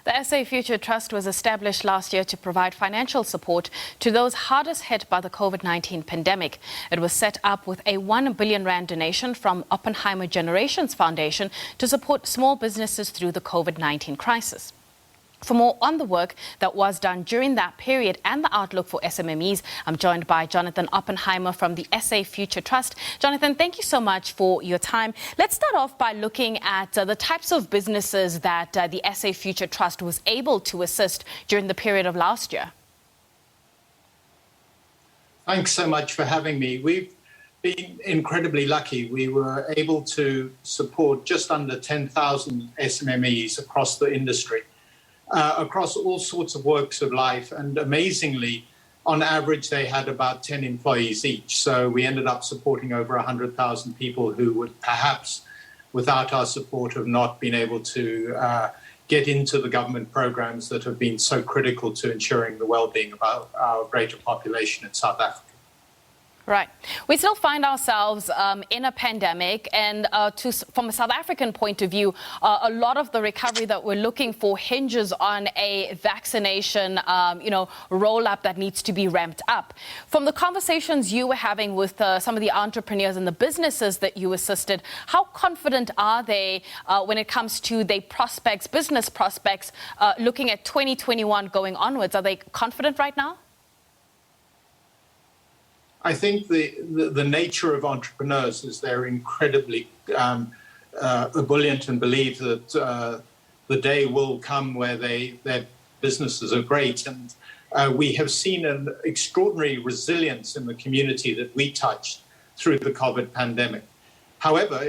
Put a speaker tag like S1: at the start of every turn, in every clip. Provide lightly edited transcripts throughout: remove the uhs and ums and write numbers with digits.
S1: The SA Future Trust was established last year to provide financial support to those hardest hit by the COVID-19 pandemic. It was set up with a 1 billion rand donation from Oppenheimer Generations Foundation to support small businesses through the COVID-19 crisis. For more on the work that was done during that period and the outlook for SMMEs, I'm joined by Jonathan Oppenheimer from the SA Future Trust. Jonathan, thank you so much for your time. Let's start off by looking at the types of businesses that the SA Future Trust was able to assist during the period of last year.
S2: Thanks so much for having me. We've been incredibly lucky. We were able to support just under 10,000 SMMEs across the industry. Across all sorts of walks of life, and amazingly, on average, they had about 10 employees each. So we ended up supporting over 100,000 people who would perhaps, without our support, have not been able to get into the government programs that have been so critical to ensuring the well-being of our greater population in South Africa.
S1: Right. We still find ourselves in a pandemic, and from a South African point of view, a lot of the recovery that we're looking for hinges on a vaccination, roll-up that needs to be ramped up. From the conversations you were having with some of the entrepreneurs and the businesses that you assisted, how confident are they when it comes to their prospects, business prospects, looking at 2021 going onwards? Are they confident right now?
S2: I think the nature of entrepreneurs is they're incredibly ebullient and believe that the day will come where their businesses are great. And we have seen an extraordinary resilience in the community that we touched through the COVID pandemic. However,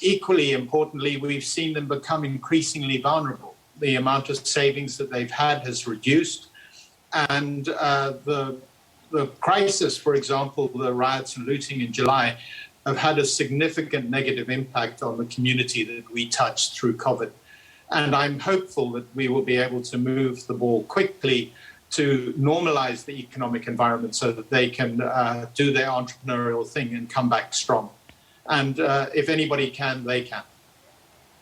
S2: equally importantly, we've seen them become increasingly vulnerable. The amount of savings that they've had has reduced, and the crisis, for example, the riots and looting in July, have had a significant negative impact on the community that we touched through COVID. And I'm hopeful that we will be able to move the ball quickly to normalize the economic environment so that they can do their entrepreneurial thing and come back strong. And if anybody can, they can.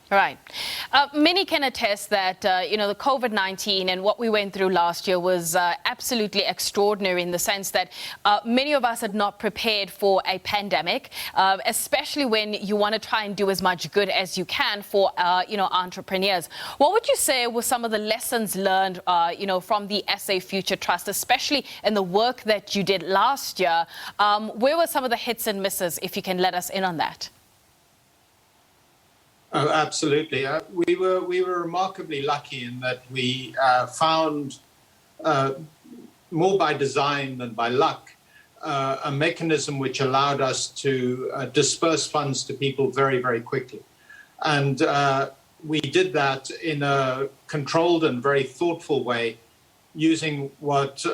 S1: Right. Many can attest that, the COVID-19 and what we went through last year was absolutely extraordinary in the sense that many of us had not prepared for a pandemic, especially when you want to try and do as much good as you can for, entrepreneurs. What would you say were some of the lessons learned, from the SA Future Trust, especially in the work that you did last year? Where were some of the hits and misses, if you can let us in on that?
S2: Oh, absolutely. We were remarkably lucky in that we found, more by design than by luck, a mechanism which allowed us to disperse funds to people very, very quickly. And we did that in a controlled and very thoughtful way, using what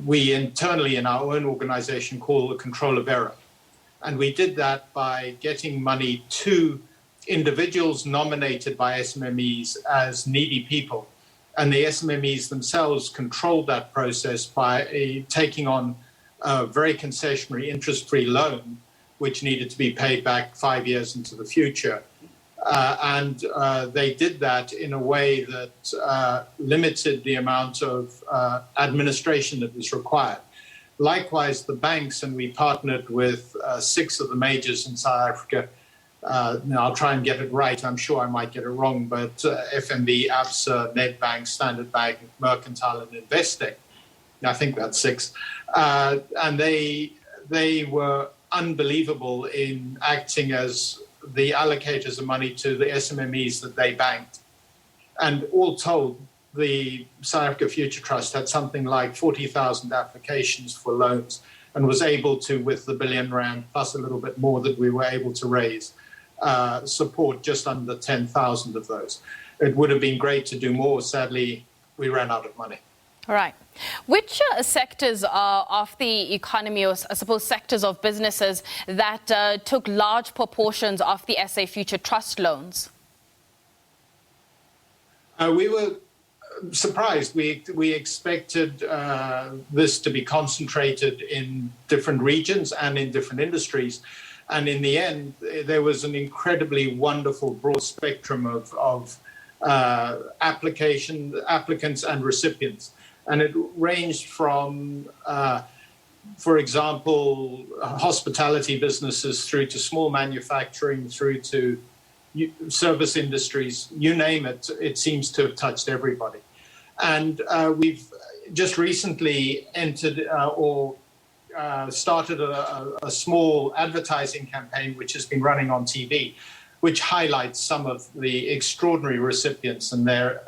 S2: we internally in our own organization call the control of error. And we did that by getting money to individuals nominated by SMMEs as needy people. And the SMMEs themselves controlled that process by taking on a very concessionary interest-free loan, which needed to be paid back 5 years into the future. And they did that in a way that limited the amount of administration that was required. Likewise, the banks, and we partnered with 6 of the majors in South Africa. Now, I'll try and get it right. I'm sure I might get it wrong, but FNB, Absa, Nedbank, Standard Bank, Mercantile, and Investec. I think that's 6. And they were unbelievable in acting as the allocators of money to the SMMEs that they banked. And all told, the South Africa Future Trust had something like 40,000 applications for loans and was able to, with the billion rand plus a little bit more that we were able to raise, support just under 10,000 of those. It would have been great to do more. Sadly, we ran out of money.
S1: All right. Which sectors of the economy, or I suppose sectors of businesses, that took large proportions of the SA Future Trust loans?
S2: We were surprised. We expected this to be concentrated in different regions and in different industries. And in the end, there was an incredibly wonderful broad spectrum of applicants and recipients. And it ranged from, for example, hospitality businesses through to small manufacturing, through to service industries, you name it, it seems to have touched everybody. And we've just recently entered started a small advertising campaign which has been running on TV, which highlights some of the extraordinary recipients and their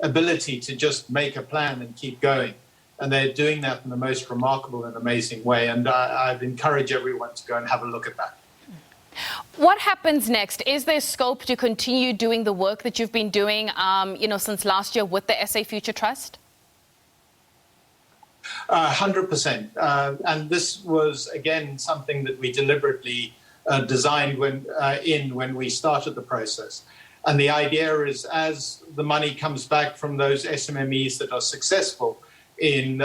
S2: ability to just make a plan and keep going. And they're doing that in the most remarkable and amazing way. And I'd encourage everyone to go and have a look at that.
S1: What happens next? Is there scope to continue doing the work that you've been doing, since last year with the SA Future Trust?
S2: 100%. And this was, again, something that we deliberately designed when we started the process. And the idea is, as the money comes back from those SMMEs that are successful in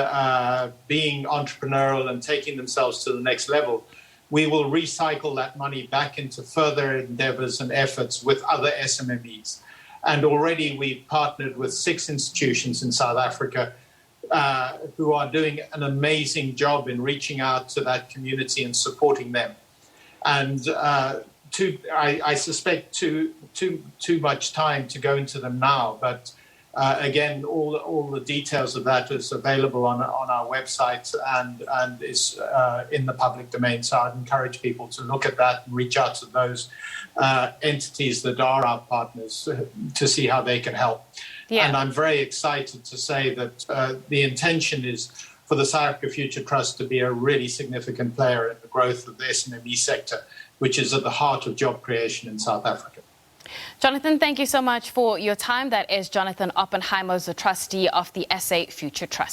S2: being entrepreneurial and taking themselves to the next level, we will recycle that money back into further endeavors and efforts with other SMMEs. And already we've partnered with 6 institutions in South Africa who are doing an amazing job in reaching out to that community and supporting them. And I suspect too much time to go into them now, but again, all the details of that is available on our website and is in the public domain. So I'd encourage people to look at that and reach out to those entities that are our partners to see how they can help. Yeah. And I'm very excited to say that the intention is for the South Africa Future Trust to be a really significant player in the growth of the SMME sector, which is at the heart of job creation in South Africa.
S1: Jonathan, thank you so much for your time. That is Jonathan Oppenheimer, the trustee of the SA Future Trust.